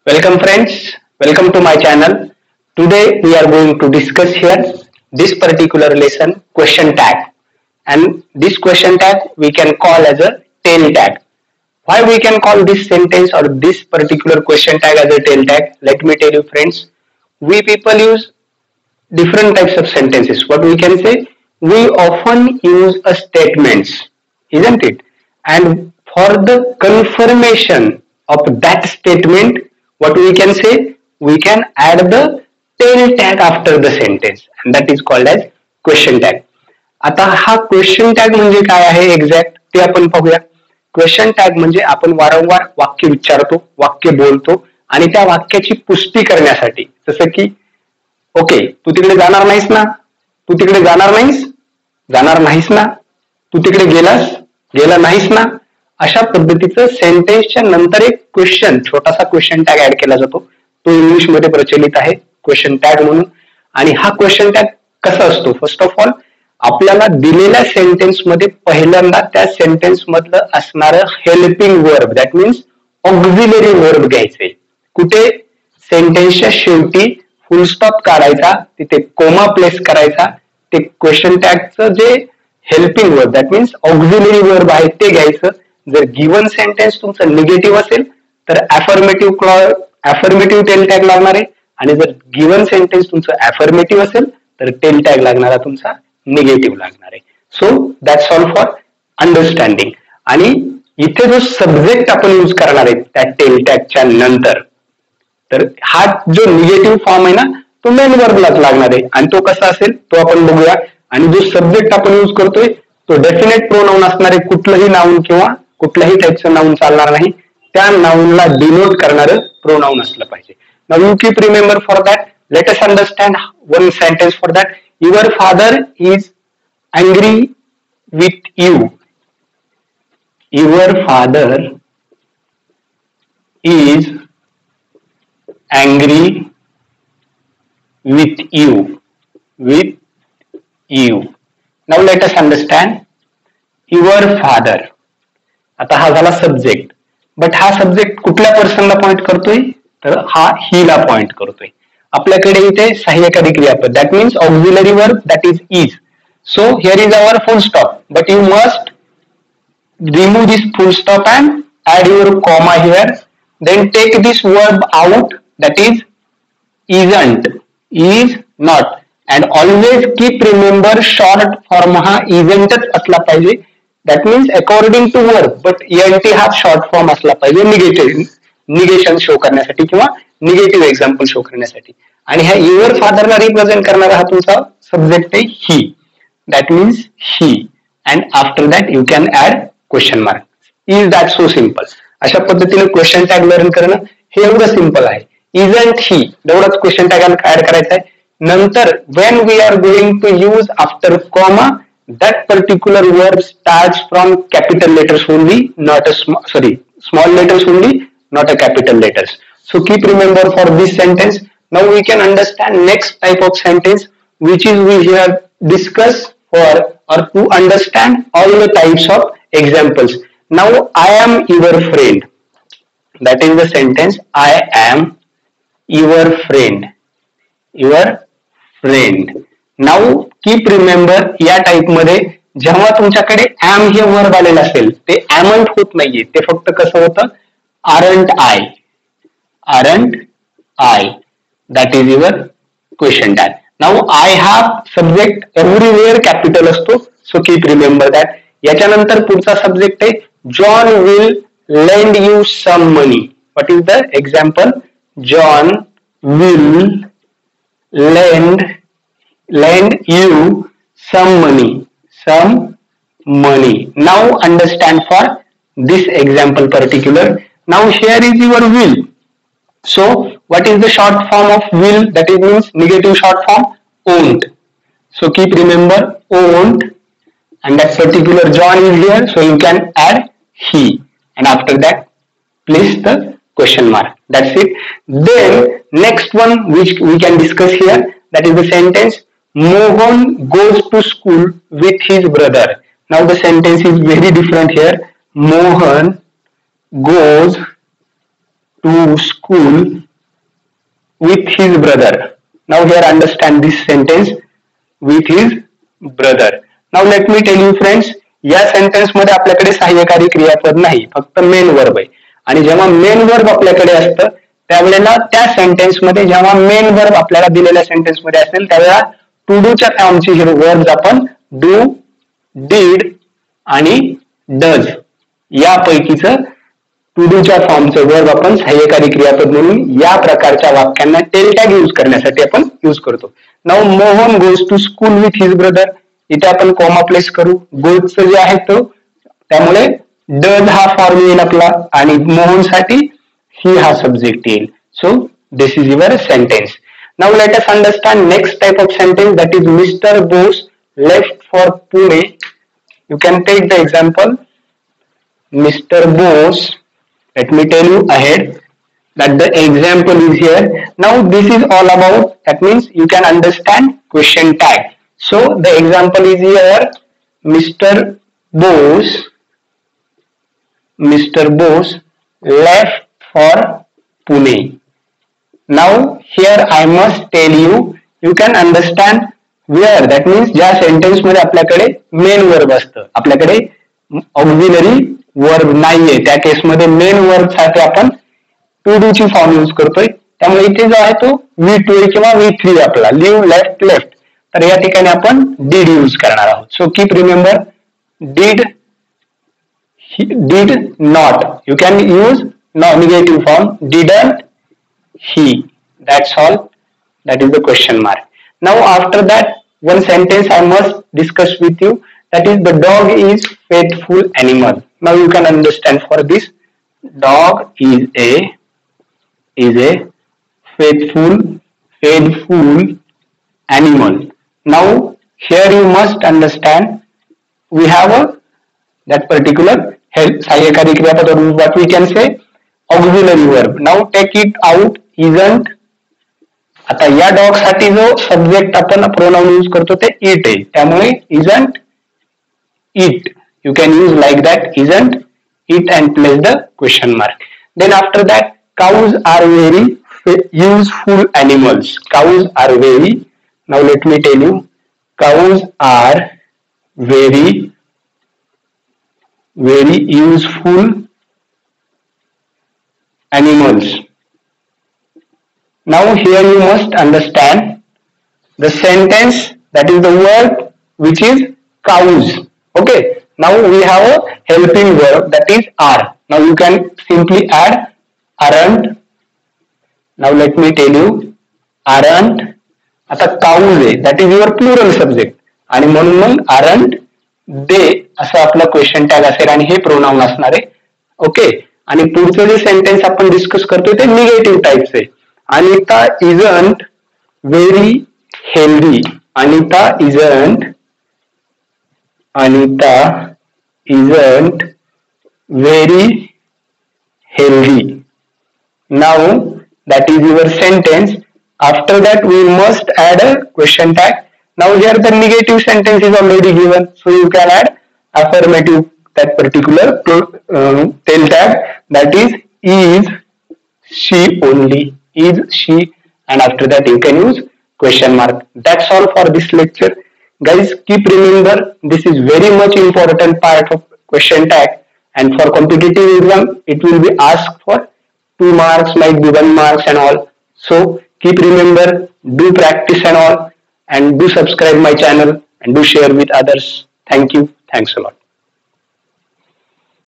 Welcome friends, welcome to my channel. Today we are going to discuss here this particular lesson question tag, and this question tag we can call as a tail tag. Why we can call this sentence or this particular question tag as a tail tag? Let me tell you friends, we people use different types of sentences. What we can say, we often use a statements, isn't it? And for the confirmation of that statement, what we can say, we can add the tail tag after the sentence, and that is called as question tag. आता हा question tag म्हणजे काय आहे exact ते आपण पाहूया. Question tag म्हणजे आपण वारंवार वाक्य विचारतो, वाक्य बोलतो आणि त्या वाक्याची पुष्टी करण्यासाठी, जसं की ओके तू तिकडे जाणार नाहीस ना, तू तिकडे जाणार नाहीस ना, तू तिकडे गेला नाहीस ना, अशा पद्धतीचं सेंटेन्सच्या नंतर एक क्वेश्चन, छोटासा क्वेश्चन टॅग ऍड केला जातो. तो इंग्लिश मध्ये प्रचलित आहे क्वेश्चन टॅग म्हणून. आणि हा क्वेश्चन टॅग कसा असतो, फर्स्ट ऑफ ऑल आपल्याला दिलेल्या सेंटेन्स मध्ये पहिल्यांदा त्या सेंटेन्स मधलं असणारं helping verb, that means auxiliary verb घ्यायचे. कुठे, सेंटेन्सच्या शेवटी फुल स्टॉप काढायचा, तिथे कोमा प्लेस करायचा, ते क्वेश्चन टॅगचं जे helping verb that means auxiliary verb आहे ते घ्यायचं. जर गिवन सेंटेन्स तुमचं निगेटिव्ह असेल तर ऍफर्मेटिव्ह टेल टॅग लागणार आहे, आणि जर गिवन सेंटेन्स तुमचं ऍफर्मेटिव्ह असेल तर टेल टॅग लागणारा तुमचा निगेटिव्ह लागणार आहे. So that's all for understanding. आणि इथे जो सब्जेक्ट आपण यूज करणार आहे त्या टेल टॅगच्या नंतर, तर हा जो निगेटिव्ह फॉर्म आहे ना तो मेन वर्बलाच लागणार आहे, आणि तो कसा असेल तो आपण बघूया. आणि जो सब्जेक्ट आपण यूज करतोय तो डेफिनेट प्रोनाउन असणार आहे. कुठलंही नाउन किंवा कुठल्याही टाईपचं नाउन चालणार नाही, त्या नाउनला डिनोट करणारं प्रोनाउन असलं पाहिजे. Now you keep remember for that. Let us understand one sentence for that. Your father is angry with you. Your father is angry with you. Now let us understand your father. आता हा झाला subject, but हा subject कुठल्या पर्सनला point करतोय, तर हा हीला point करतोय. आपल्याकडे इथे सहाय्यकारी क्रियापद that means auxiliary verb that is. So here is our full stop, but you must remove this full stop and add your comma here. Then take this verb out, that is isn't, is not, and always keep remember short form हा isn't असला पाहिजे. That means according to verb, but ent हा short form असला पाहिजे negation show करण्यासाठी किंवा negative example show करण्यासाठी. आणि ह्या युअर फादरला रिप्रेझेंट करणारा हा तुमचा सब्जेक्ट आहे he, that means he, and after that you can add question mark. Is that so simple. अशा पद्धतीने क्वेश्चन टॅग लर्न करणं हे एवढं सिम्पल आहे. इजंट ही एवढाच क्वेश्चन टॅग ऍड करायचा आहे. नंतर when we are going to use after comma, that particular verb starts from capital letters only, not a small letters only, not a capital letters. So keep remember for this sentence. Now we can understand next type of sentence, which is we have discussed for or to understand all the types of examples. Now I am your friend. That is the sentence, I am your friend. Your friend. Now keep remember, या type मध्ये जेव्हा तुमच्याकडे M हे verb आलेलं असेल ते एमंट होत नाहीये, ते फक्त कसं होतं, aren't I, that is your question tag. Now I हा सब्जेक्ट एव्हरीवेअर कॅपिटल असतो, सो कीप रिमेंबर दॅट. याच्यानंतर पुढचा सब्जेक्ट आहे John will lend you some money. What is the example, John will lend you some money. Now understand for this example particular. Now here is your will. So what is the short form of will, that is means negative short form, won't. So keep remember won't, and that particular John is here, so you can add he, and after that place the question mark. That's it. Then next one which we can discuss here, that is the sentence Mohan goes to school with his brother. Now the sentence is very different here. Mohan goes to school with his brother. Now here understand this sentence, with his brother. Now let me tell you friends, या sentence मध्ये आपल्याकडे सहाय्यकारी क्रियापद नाही, फक्त main verb आहे. आणि जेव्हा main verb आपल्याकडे असतं त्यावेळेला त्या सेंटेन्स मध्ये जेव्हा मेन वर्ब आपल्याला दिलेल्या सेंटेन्स मध्ये असेल त्यावेळेला टू डूच्या फॉर्मची हे वर्ब आपण डू, डीड आणि डज यापैकीच टू डूच्या फॉर्मचं वर्ब आपण सहाय्यकारी क्रियापद म्हणून या प्रकारच्या वाक्यांना टेल टॅग यूज करण्यासाठी आपण यूज करतो. Now Mohan goes to school with his brother, इथे आपण कॉमा प्लेस करू. गोजचं जे आहे तो त्यामुळे डज हा फॉर्म येईल आपला आणि मोहनसाठी ही हा सब्जेक्ट येईल. So this is your sentence. Now let us understand next type of sentence, that is mister Bose left for Pune. You can take the example, Mr. Bose. Let me tell you ahead that the example is here. Now this is all about, that means you can understand question tag. So the example is here, Mr. Bose left for Pune. Now here I must tell you, you can understand where, that means ज्या sentence मध्ये आपल्याकडे main verb असतं, आपल्याकडे auxiliary verb नाहीये, त्या केसमध्ये main verb साठी आपण टू डू ची फॉर्म यूज करतोय. त्यामुळे इथे जो आहे तो V2 किंवा V3 आपला लिव्ह, लेफ्ट. तर या ठिकाणी आपण डीड यूज करणार आहोत. So keep remember, did not, you can use negative form, didn't he. That's all. That is the question mark. Now after that, one sentence I must discuss with you, that is the dog is faithful animal. Now you can understand for this, dog is a faithful animal. Now here you must understand, we have that particular सहाय्यकारी क्रियापद, or what we can say auxiliary verb. Now take it out, isn't. आता या dog साठी जो subject आपण pronoun use करतो ते it आहे, त्यामुळे isn't it, you can use like that, isn't it and place the question mark. Then after that, cows are very useful animals. Cows are very, now let me tell you, cows are very useful animals. Now here you must understand the sentence, that is the word which is cows. Okay, now we have a helping verb, that is are. Now you can simply add aren't. Now let me tell you, aren't. आता cows आहे, that is your plural subject, आणि म्हणून मग aren't they असं आपला question tag असेल आणि हे pronoun असणार आहे. ओके, आणि पुढचं जे सेंटेन्स आपण डिस्कस करतोय ते निगेटिव्ह टाइपचं आहे. Anita isn't very healthy. Anita isn't very healthy. Now that is your sentence. After that we must add a question tag. Now here the negative sentence is already given, so you can add affirmative, that particular tail tag, that is she only, is she, and after that you can use question mark. That's all for this lecture. Guys, keep remember, this is very much important part of question tag, and for competitive exam it will be asked for 2 marks, might be 1 marks and all. So keep remember, do practice and all, and do subscribe my channel and do share with others. Thank you. Thanks a lot.